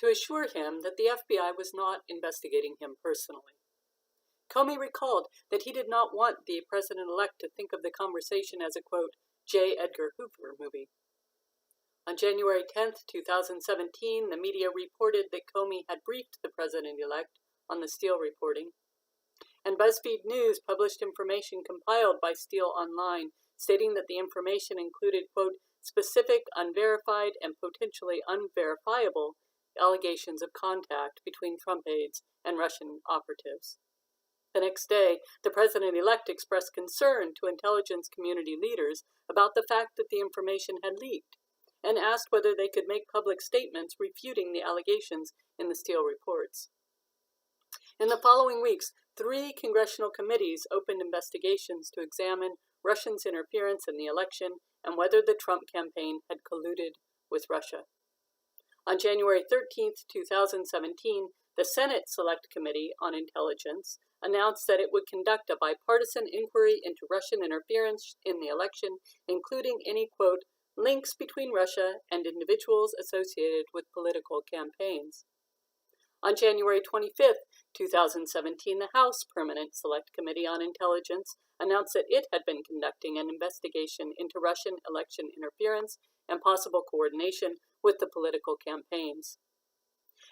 to assure him that the FBI was not investigating him personally. Comey recalled that he did not want the president-elect to think of the conversation as a, quote, J. Edgar Hoover movie. On January 10, 2017, the media reported that Comey had briefed the president-elect on the Steele reporting, and BuzzFeed News published information compiled by Steele online, stating that the information included, quote, specific, unverified, and potentially unverifiable allegations of contact between Trump aides and Russian operatives. The next day, the president-elect expressed concern to intelligence community leaders about the fact that the information had leaked, and asked whether they could make public statements refuting the allegations in the Steele reports. In the following weeks, 3 congressional committees opened investigations to examine Russians' interference in the election and whether the Trump campaign had colluded with Russia. On January 13, 2017, the Senate Select Committee on Intelligence announced that it would conduct a bipartisan inquiry into Russian interference in the election, including any, quote, links between Russia and individuals associated with political campaigns. On January 25, 2017, the House Permanent Select Committee on Intelligence announced that it had been conducting an investigation into Russian election interference and possible coordination with the political campaigns.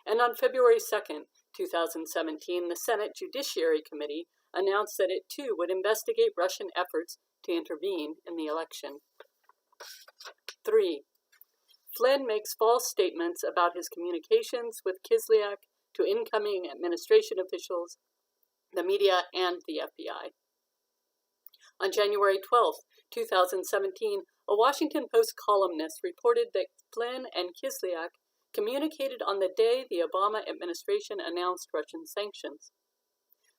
And on February 2, 2017, the Senate Judiciary Committee announced that it too would investigate Russian efforts to intervene in the election. 3. Flynn makes false statements about his communications with Kislyak to incoming administration officials, the media, and the FBI. On January 12, 2017, a Washington Post columnist reported that Flynn and Kislyak communicated on the day the Obama administration announced Russian sanctions.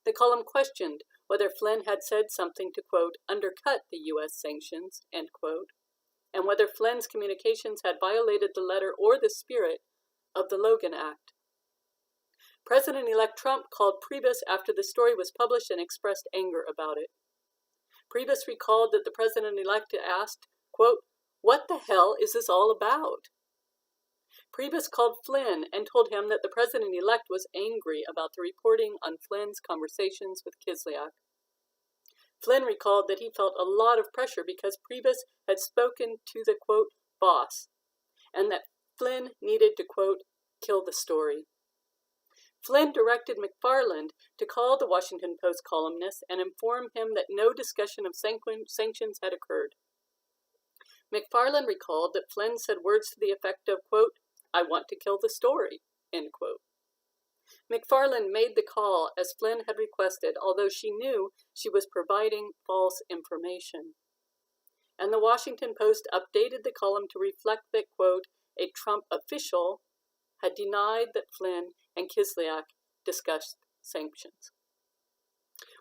The column questioned whether Flynn had said something to, quote, undercut the U.S. sanctions, end quote, and whether Flynn's communications had violated the letter or the spirit of the Logan Act. President-elect Trump called Priebus after the story was published and expressed anger about it. Priebus recalled that the president-elect asked, quote, what the hell is this all about? Priebus called Flynn and told him that the president-elect was angry about the reporting on Flynn's conversations with Kislyak. Flynn recalled that he felt a lot of pressure because Priebus had spoken to the, quote, boss, and that Flynn needed to, quote, kill the story. Flynn directed McFarland to call the Washington Post columnist and inform him that no discussion of sanctions had occurred. McFarland recalled that Flynn said words to the effect of, quote, I want to kill the story, end quote. McFarland made the call as Flynn had requested, although she knew she was providing false information. And the Washington Post updated the column to reflect that, quote, a Trump official had denied that Flynn and Kislyak discussed sanctions.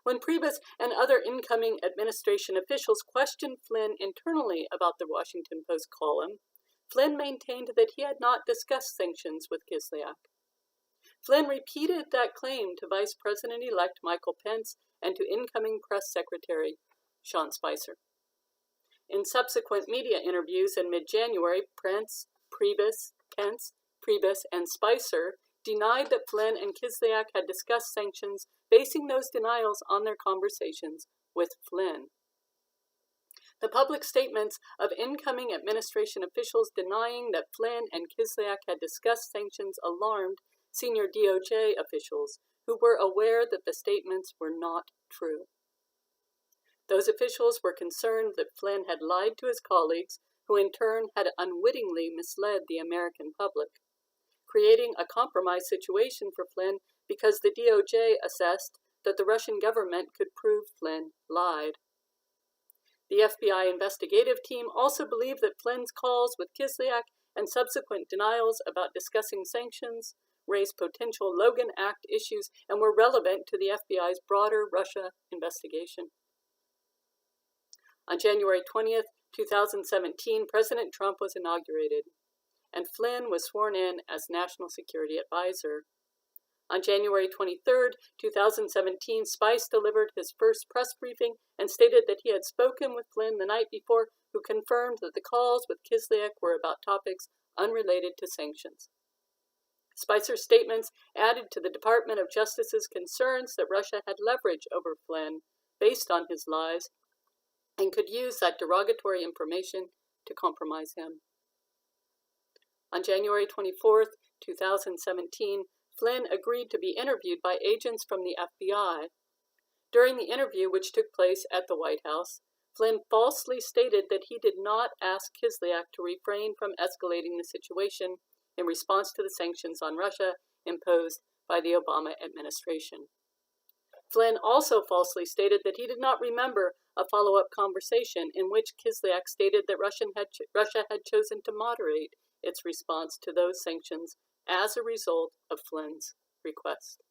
When Priebus and other incoming administration officials questioned Flynn internally about the Washington Post column, Flynn maintained that he had not discussed sanctions with Kislyak. Flynn repeated that claim to Vice President-elect Michael Pence and to incoming press secretary Sean Spicer. In subsequent media interviews in mid-January, Pence, Priebus, and Spicer denied that Flynn and Kislyak had discussed sanctions, basing those denials on their conversations with Flynn. The public statements of incoming administration officials denying that Flynn and Kislyak had discussed sanctions alarmed senior DOJ officials who were aware that the statements were not true. Those officials were concerned that Flynn had lied to his colleagues, who in turn had unwittingly misled the American public, creating a compromise situation for Flynn because the DOJ assessed that the Russian government could prove Flynn lied. The FBI investigative team also believed that Flynn's calls with Kislyak and subsequent denials about discussing sanctions raised potential Logan Act issues and were relevant to the FBI's broader Russia investigation. On January 20th, 2017, President Trump was inaugurated, and Flynn was sworn in as National Security Advisor. On January 23, 2017, Spice delivered his first press briefing and stated that he had spoken with Flynn the night before, who confirmed that the calls with Kislyak were about topics unrelated to sanctions. Spicer's statements added to the Department of Justice's concerns that Russia had leverage over Flynn based on his lies and could use that derogatory information to compromise him. On January 24, 2017, Flynn agreed to be interviewed by agents from the FBI. During the interview, which took place at the White House, Flynn falsely stated that he did not ask Kislyak to refrain from escalating the situation in response to the sanctions on Russia imposed by the Obama administration. Flynn also falsely stated that he did not remember a follow-up conversation in which Kislyak stated that Russia had chosen to moderate its response to those sanctions as a result of Flynn's request.